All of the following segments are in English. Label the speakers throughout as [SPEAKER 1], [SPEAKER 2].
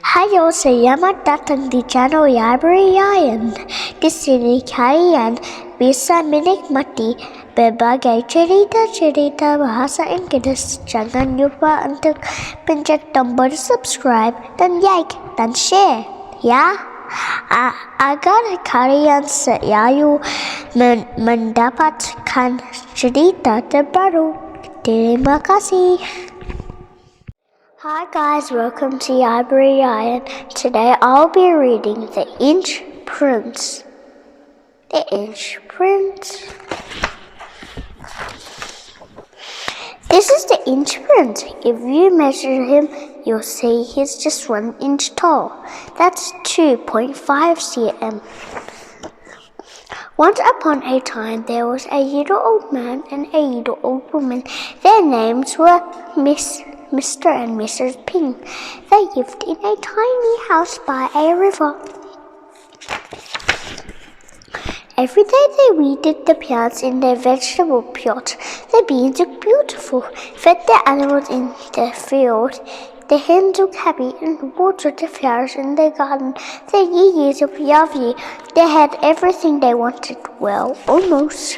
[SPEAKER 1] Halo, selamat datang di channel Yayan. Di sini kalian bisa menikmati berbagai cerita-cerita bahasa Inggris. Jangan lupa untuk pencet tombol subscribe dan like dan share, ya. Agar kalian selalu mendapatkan cerita terbaru. Terima kasih. Hi guys, welcome to Yayan. Today I'll be reading The Inch Prince. The Inch Prince. This is the Inch Prince. If you measure him, you'll see he's just 1 inch tall. That's 2.5 cm. Once upon a time, there was a little old man and a little old woman. Their names were Mr. and Mrs. Ping. They lived in a tiny house by a river. Every day they weeded the plants in their vegetable plot. The beans looked beautiful, fed the animals in the field. The hens looked happy and watered the flowers in their garden. The lilies looked lovely. They had everything they wanted. Well, almost.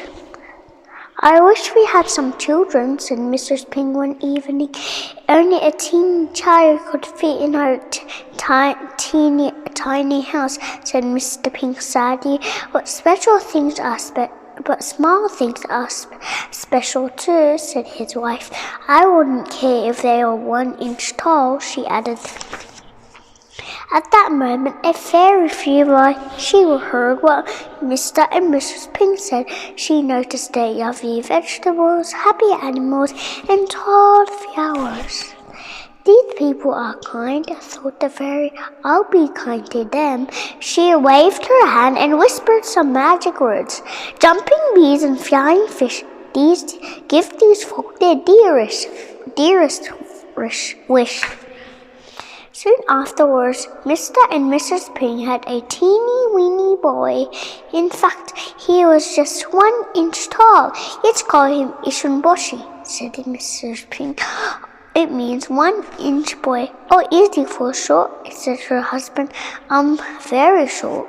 [SPEAKER 1] I wish we had some children, said Mrs. Ping one evening. Only a teeny child could fit in our tiny house, said Mr. Ping sadly. But small things are special too, said his wife. I wouldn't care if they were 1 inch tall, she added. At that moment, a fairy flew by. She heard what Mr. and Mrs. Ping said. She noticed their lovely vegetables, happy animals, and tall flowers. These people are kind, thought the fairy. I'll be kind to them. She waved her hand and whispered some magic words. Jumping bees and flying fish, give these folk their dearest wish. Soon afterwards, Mr. and Mrs. Ping had a teeny-weeny boy. In fact, he was just 1 inch tall. Let's call him Ishunboshi, said Mrs. Ping. It means 1 inch boy. Oh, easy for short, said her husband. Very short.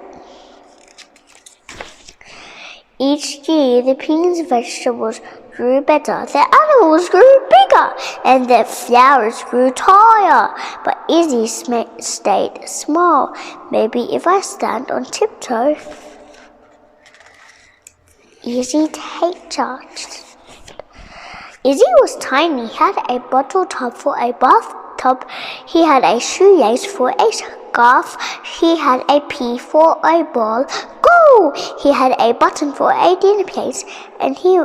[SPEAKER 1] Each year, the Ping's vegetables grew better, their animals grew bigger, and their flowers grew taller. But Izzy stayed small. Maybe if I stand on tiptoe, Izzy take charge. Izzy was tiny. He had a bottle top for a bathtub. He had a shoelace for a scarf. He had a pea for a ball. Go! He had a button for a dinner plate, and he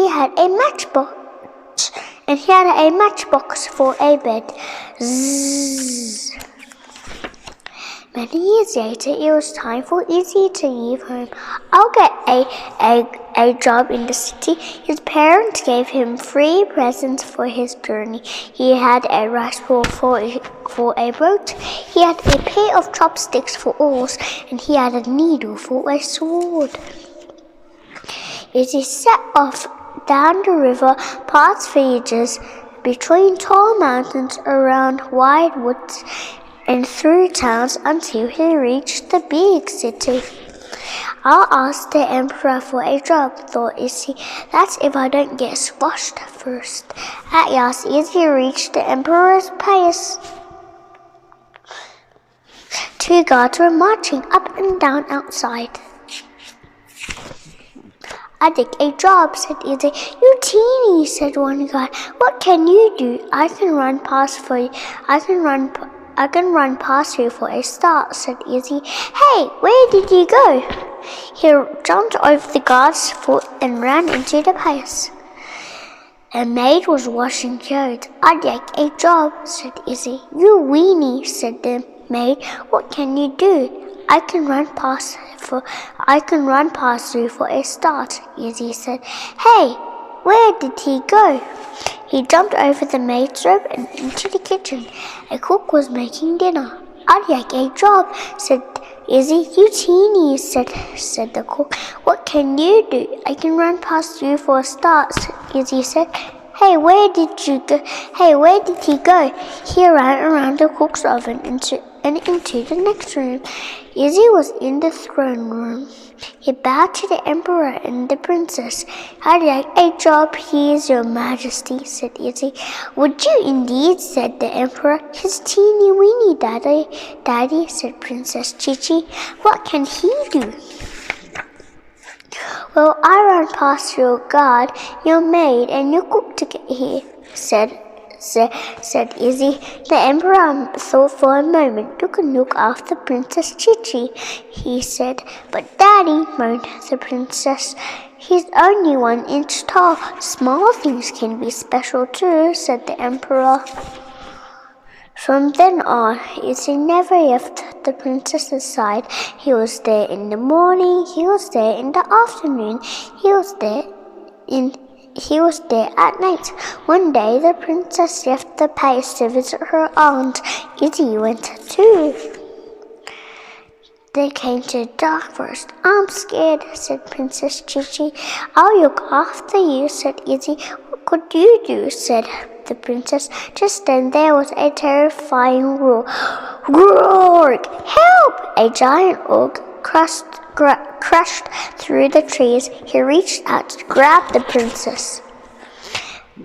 [SPEAKER 1] had a matchbox. And he had a matchbox for a bed. Zzz. Many years later, it was time for Izzy to leave home. I'll get a job in the city. His parents gave him 3 presents for his journey. He had a rice bowl for a boat. He had a pair of chopsticks for oars, and he had a needle for a sword. Izzy set off down the river, past villages, between tall mountains, around wide woods, and through towns until he reached the big city. I'll ask the emperor for a job, thought Izzy. That's if I don't get squashed first. At last, Izzy reached the emperor's palace. 2 guards were marching up and down outside. I take a job, said Izzy. You teeny, said one guy. What can you do? I can run past you for a start, said Izzy. Hey, where did you go? He jumped over the guard's foot and ran into the palace. A maid was washing clothes. I'd like a job, said Izzy. You weenie, said the maid. What can you do? I can run past you for a start, Izzy said. Hey, where did he go? He jumped over the maid's robe and into the kitchen. A cook was making dinner. I'd like a job, said Izzy. You teeny, said the cook. What can you do? I can run past you for a start, Izzy said. Hey, where did you go? Hey, where did he go? He ran around the cook's oven into the next room. Izzy was in the throne room. He bowed to the emperor and the princess. "I'd like a job here, your majesty," said Izzy. "Would you indeed?" said the emperor. "He's teeny weeny, daddy," said Princess Chichi. "What can he do?" "Well, I ran past your guard, your maid, and your cook to get here," said Izzy. The emperor thought for a moment. "You can look after Princess Chichi," he said. "But Daddy," moaned the princess, "he's only 1 inch tall. Small things can be special too," said the emperor. From then on, Izzy never left the princess's side. He was there in the morning, he was there in the afternoon, he was there at night. One day, the princess left the palace to visit her aunt. Izzy went too. They came to the dark forest. "I'm scared," said Princess Chichi. "I'll look after you," said Izzy. "What could you do?" said the princess. Just then there was a terrifying roar. Roar! Help! A giant ogre crashed through the trees. He reached out to grab the princess.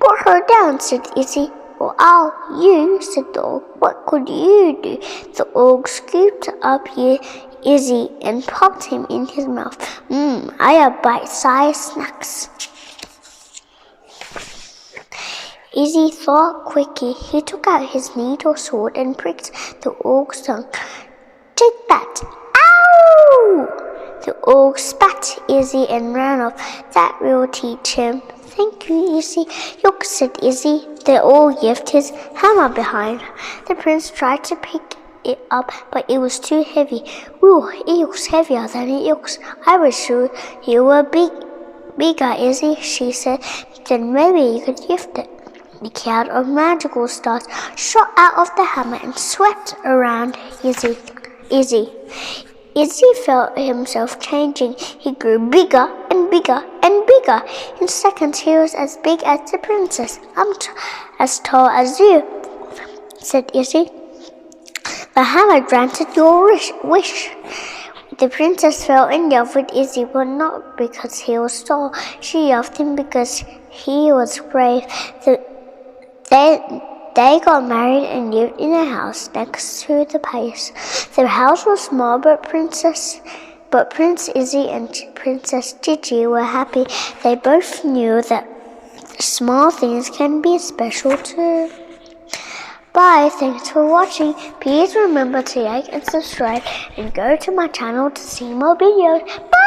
[SPEAKER 1] "Put her down," said Izzy. "Well, I'll you," said the ogre. "What could you do?" The ogre scooped up Izzy and popped him in his mouth. I have bite-sized snacks. Izzy thought quickly. He took out his needle sword and pricked the ogre's tongue. "Take that!" Ow! The ogre spat Izzy and ran off. "That will teach him." "Thank you, Izzy." "Look," said Izzy. The ogre left his hammer behind. The prince tried to pick it up, but it was too heavy. "Ooh, it looks heavier than it looks. I was sure you were bigger, Izzy," she said. "Then maybe you could lift it." A cloud of magical stars shot out of the hammer and swept around Izzy. Izzy felt himself changing. He grew bigger and bigger and bigger. In seconds, he was as big as the princess. "I'm as tall as you," said Izzy. "The hammer granted your wish." The princess fell in love with Izzy, but not because he was tall. She loved him because he was brave. They got married and lived in a house next to the palace. The house was small, but Prince Izzy and Princess Gigi were happy. They both knew that small things can be special too. Bye, thanks for watching. Please remember to like and subscribe and go to my channel to see more videos. Bye!